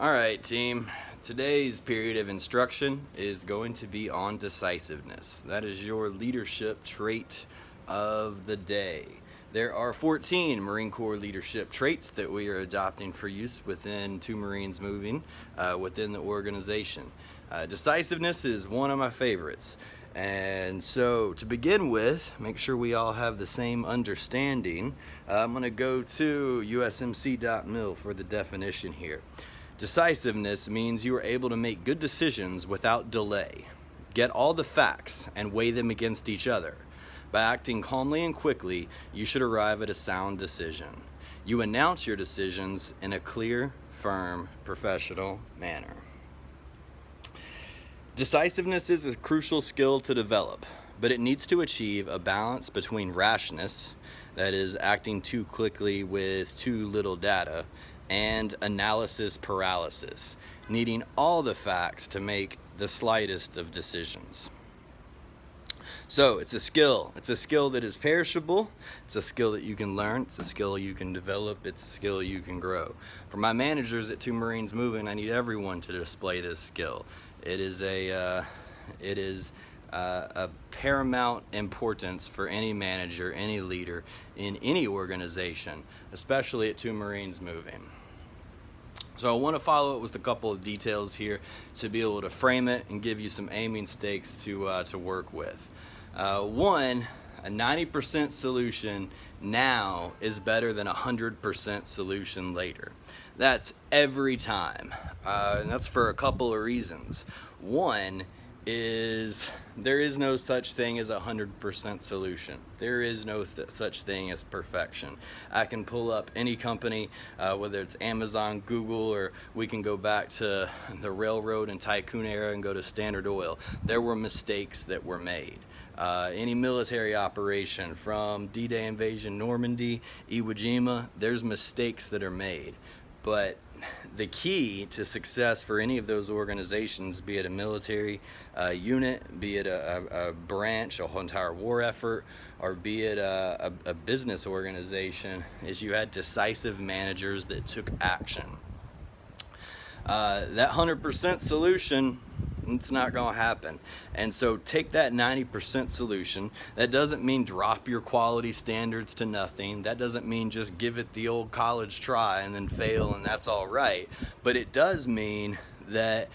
All right, team. Today's period of instruction is going to be on decisiveness. That is your leadership trait of the day. There are 14 Marine Corps leadership traits that we are adopting for use within Two Marines Moving within the organization. Decisiveness is one of my favorites. And so to begin with, make sure we all have the same understanding. I'm going to go to usmc.mil for the definition here. Decisiveness means you are able to make good decisions without delay. Get all the facts and weigh them against each other. By acting calmly and quickly, you should arrive at a sound decision. You announce your decisions in a clear, firm, professional manner. Decisiveness is a crucial skill to develop, but it needs to achieve a balance between rashness, that is, acting too quickly with too little data, and analysis paralysis, needing all the facts to make the slightest of decisions. So it's a skill. It's a skill that is perishable. It's a skill that you can learn. It's a skill you can develop. It's a skill you can grow. For my managers at Two Marines Moving, I need everyone to display this skill. It is a paramount importance for any manager, any leader in any organization, especially at Two Marines Moving. So I want to follow it with a couple of details here to be able to frame it and give you some aiming stakes to work with. One, a 90% solution now is better than a 100% solution later. That's every time, and that's for a couple of reasons. One is there is no such thing as a 100% solution. There is no such thing as perfection. I can pull up any company, whether it's Amazon, Google, or we can go back to the railroad and tycoon era and go to Standard Oil. There were mistakes that were made. Any military operation from D-Day invasion, Normandy, Iwo Jima, there's mistakes that are made. But the key to success for any of those organizations, be it a military unit, be it a branch, a whole entire war effort, or be it a business organization, is you had decisive managers that took action. That 100% solution, it's not going to happen. And so take that 90% solution. That doesn't mean drop your quality standards to nothing. That doesn't mean just give it the old college try and then fail and that's all right. But it does mean that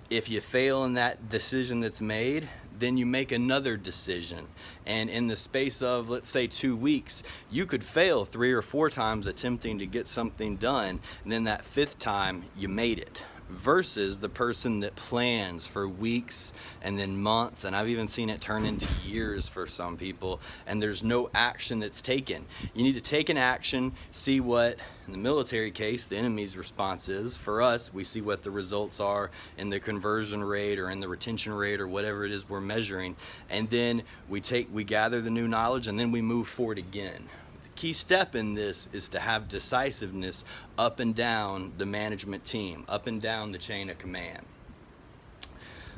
if you fail in that decision that's made, then you make another decision. And in the space of, let's say, 2 weeks, you could fail 3 or 4 times attempting to get something done, and then that 5th time you made it. Versus the person that plans for weeks and then months, and I've even seen it turn into years for some people, and there's no action that's taken. You need to take an action, see what, in the military case, the enemy's response is. For us, we see what the results are in the conversion rate or in the retention rate or whatever it is we're measuring, and then we gather the new knowledge, and then we move forward again. Key step in this is to have decisiveness up and down the management team, up and down the chain of command.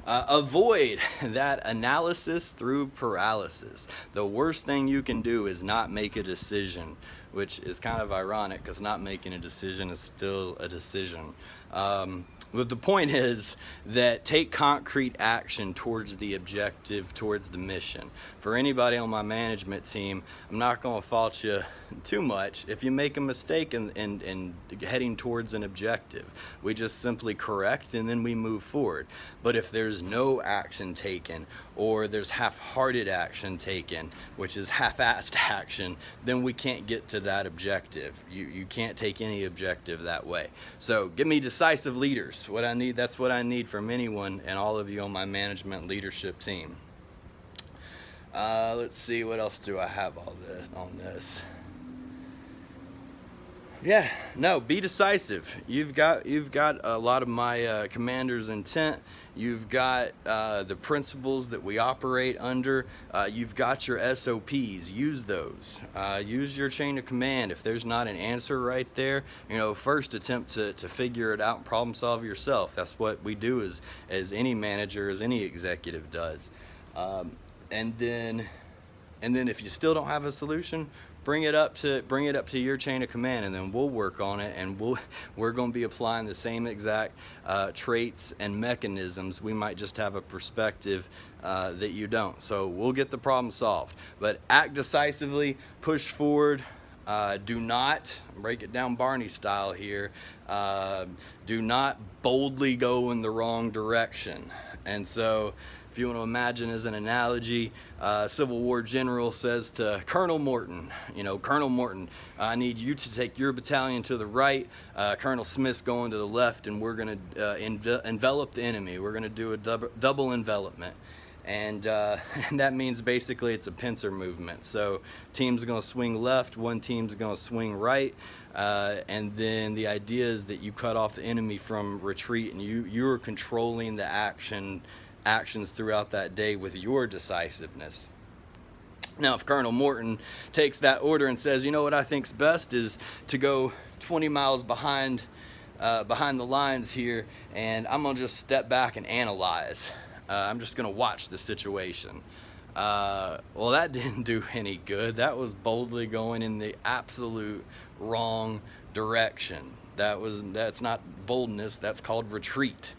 Avoid that analysis through paralysis. The worst thing you can do is not make a decision, which is kind of ironic because not making a decision is still a decision. But the point is that take concrete action towards the objective, towards the mission. For anybody on my management team, I'm not going to fault you too much if you make a mistake in heading towards an objective. We just simply correct and then we move forward. But if there's no action taken, or there's half-hearted action taken, which is half-assed action, then we can't get to that objective. You can't take any objective that way. So give me decisive leaders. That's what I need from anyone and all of you on my management leadership team. Let's see, what else do I have on this? Yeah, no, be decisive. You've got a lot of my commander's intent. You've got the principles that we operate under. You've got your SOPs. Use those. Use your chain of command. If there's not an answer right there, first attempt to figure it out and problem solve yourself. That's what we do as any manager, as any executive does. And then if you still don't have a solution, bring it up to your chain of command, and then we'll work on it, and we're going to be applying the same exact traits and mechanisms. We might just have a perspective that you don't. So we'll get the problem solved. But act decisively, push forward. Do not, break it down Barney style here, do not boldly go in the wrong direction. And so if you want to imagine as an analogy, Civil War general says to Colonel Morton, Colonel Morton, I need you to take your battalion to the right, Colonel Smith's going to the left, and we're going to envelop the enemy. We're going to do a double envelopment. And that means basically it's a pincer movement. So team's going to swing left, one team's going to swing right, and then the idea is that you cut off the enemy from retreat, and you're controlling the actions throughout that day with your decisiveness. Now, if Colonel Morton takes that order and says, you know what I think's best is to go 20 miles behind the lines here, and I'm going to just step back and analyze. I'm just going to watch the situation. Well, that didn't do any good. That was boldly going in the absolute wrong direction. That's not boldness. That's called retreat.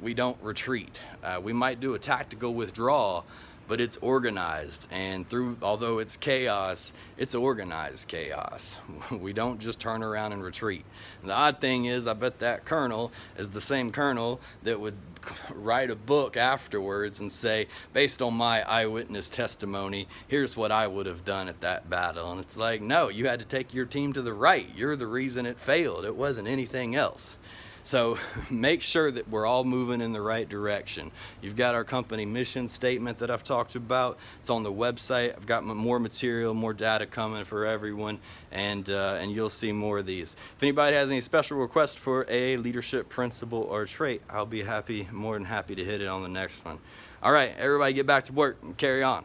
We don't retreat. We might do a tactical withdrawal, but it's organized, and although it's chaos, it's organized chaos. We don't just turn around and retreat. And the odd thing is, I bet that colonel is the same colonel that would write a book afterwards and say, based on my eyewitness testimony, here's what I would have done at that battle. And it's like, no, you had to take your team to the right. You're the reason it failed. It wasn't anything else. So make sure that we're all moving in the right direction. You've got our company mission statement that I've talked about. It's on the website. I've got more material, more data coming for everyone, and you'll see more of these. If anybody has any special requests for a leadership principle or trait, I'll be more than happy to hit it on the next one. All right, everybody get back to work and carry on.